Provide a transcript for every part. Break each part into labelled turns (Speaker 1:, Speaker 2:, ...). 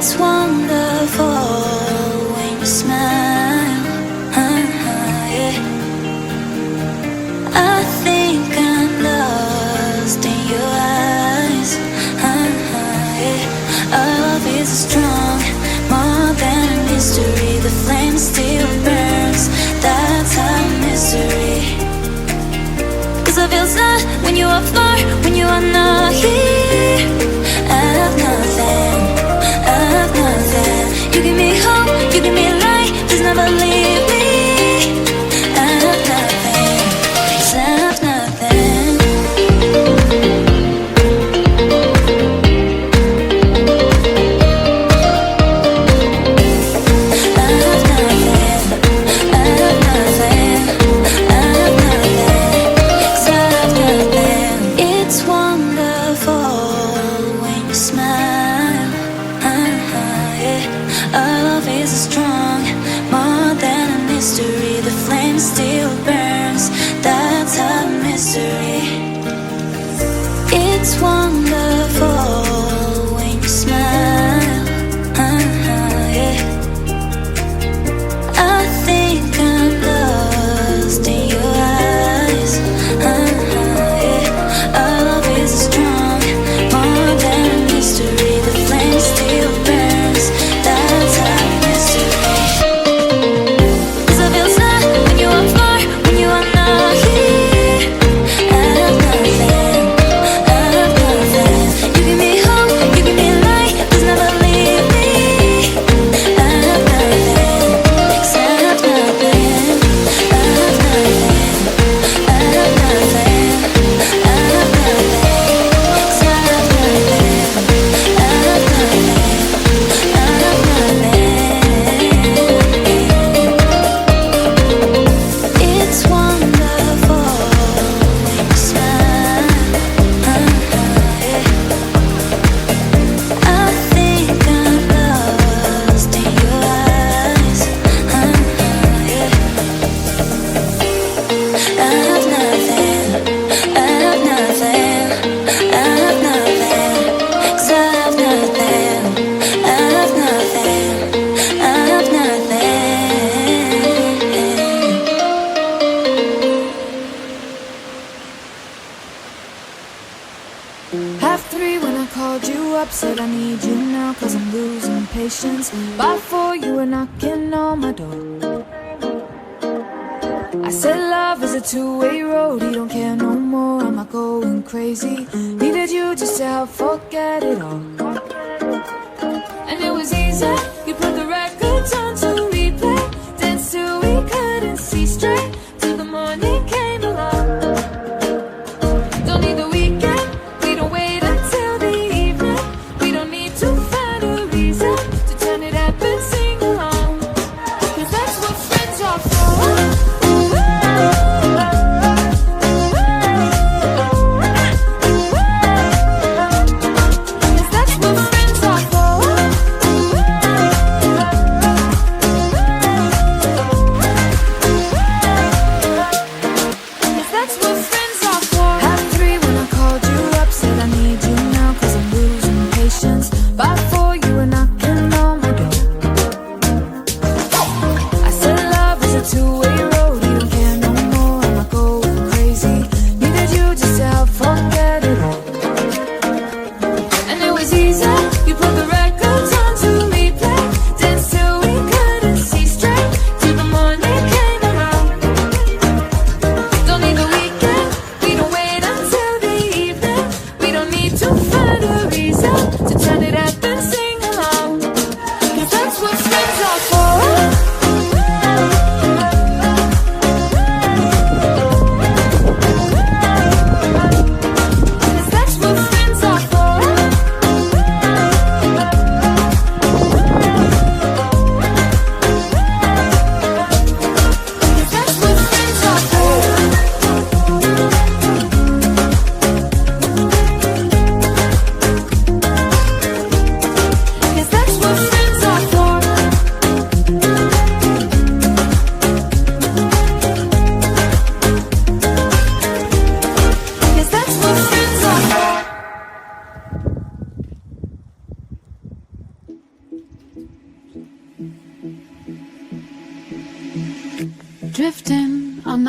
Speaker 1: It's wonderful when you smile. Yeah. I think I'm lost in your eyes. Yeah. Our love is strong, more than a mystery. The flame still burns, that's our misery. 'Cause I feel sad when you are far, when you are not here. I have nothing, I have nothing. You give me hope, you give me light, please never leave me. I have nothing, 'cause I have nothing. I have nothing, I have nothing, I have nothing, 'cause I have nothing. It's wonderful when you smile. Yeah. Our love is strong, more than a mystery. The flame still burns, that's our misery. It's wonderful when you smile. Yeah. I think I'm lost in your eyes. Yeah. Our love is strong, more than a mystery. The flame still burns, that's our misery. 'Cause I feel sad when you are far, when you are not here. I have nothing, I have nothing. You give me hope, you give me light, please never leave me. I have nothing, 'cause I have nothing. I have nothing, I have nothing. I have nothing, 'cause I have nothing. I have nothing, I have nothing. It's wonderful when you smile. Yeah. I think I'm lost in your eyes. Yeah. I have nothing, I have nothing, I have nothing, 'cause I have nothing, I have nothing, I have nothing.
Speaker 2: Half three when I called you up, said I need you now 'cause I'm losing patience. By four you were knocking on my door. I said love is a two-way road, you don't care no more, am I going crazy? Needed you just to help forget it all. And it was easy, you put the records on to replay, dance till we couldn't see straight, till the morning came along. Don't need the weekend, we don't wait until the evening. We don't need to find a reason to turn it up and sing along, 'cause that's what friends are for. 'Cause that's what friends are for.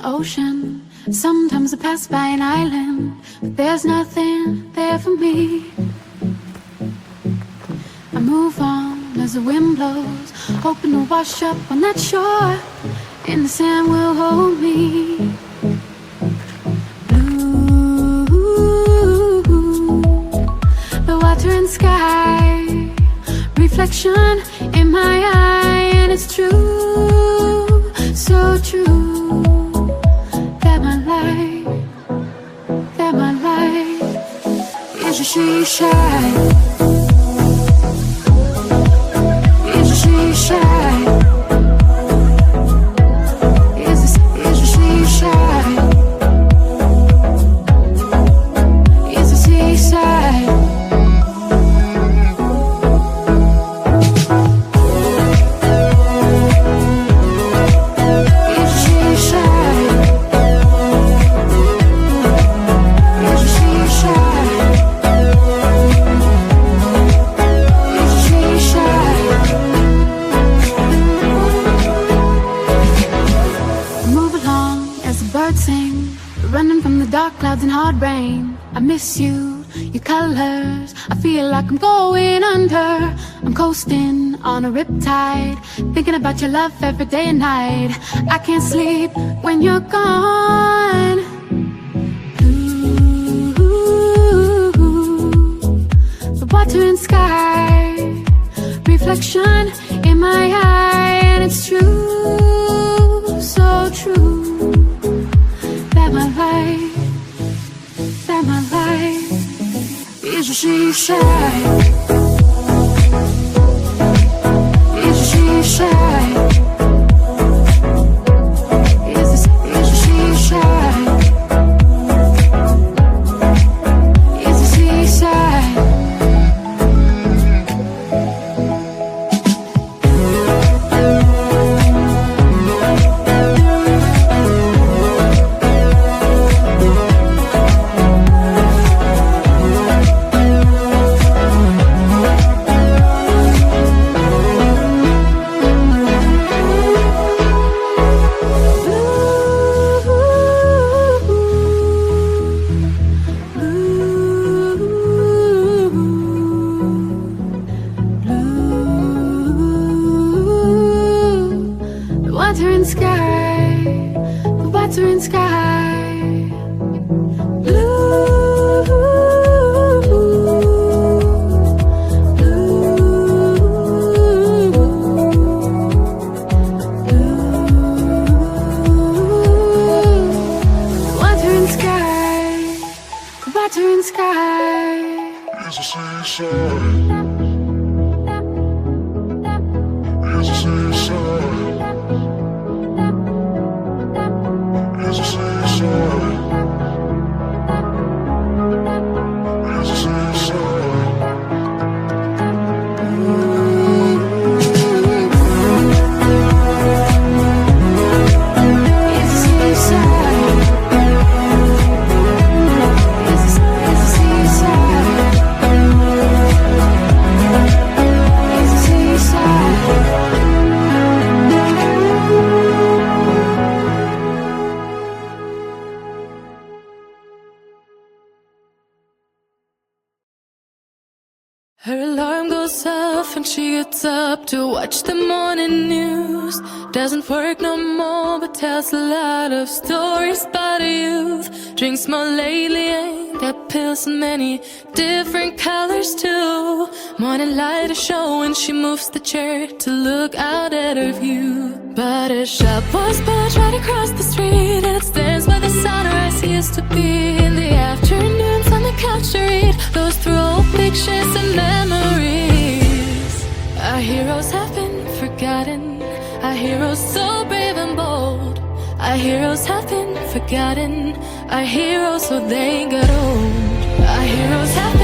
Speaker 2: the ocean. Sometimes I pass by an island, but there's nothing there for me. I move on as the wind blows, hoping to wash up on that shore, and the sand will hold me. Blue, the water and sky, reflection in my eye, and it's true, so true, that my life is a she-shine. Is a she-shine. Is a she-shine. Is a seaside. Running from the dark clouds and hard rain. I miss you, your colors. I feel like I'm going under. I'm coasting on a riptide, thinking about your love every day and night. I can't sleep when you're gone. Ooh, the water and sky, reflection in my eye, and it's true, so true. That my life is a she-shine. Is a she-shine. Is a she-shine. Is a seaside.
Speaker 3: Her alarm goes off and she gets up to watch the morning news. Doesn't work no more but tells a lot of stories about her youth. Drinks more lately, ain't got pills in many different colors too. Morning light is showing, she moves the chair to look out at her view. But her shop was built right across the street, and it stands by the sunrise he used to be. In the afternoons on the couch to read, goes through old pictures and memories. Our heroes have been forgotten, our heroes so brave and bold. Our heroes have been forgotten, our heroes so they got old. Our heroes have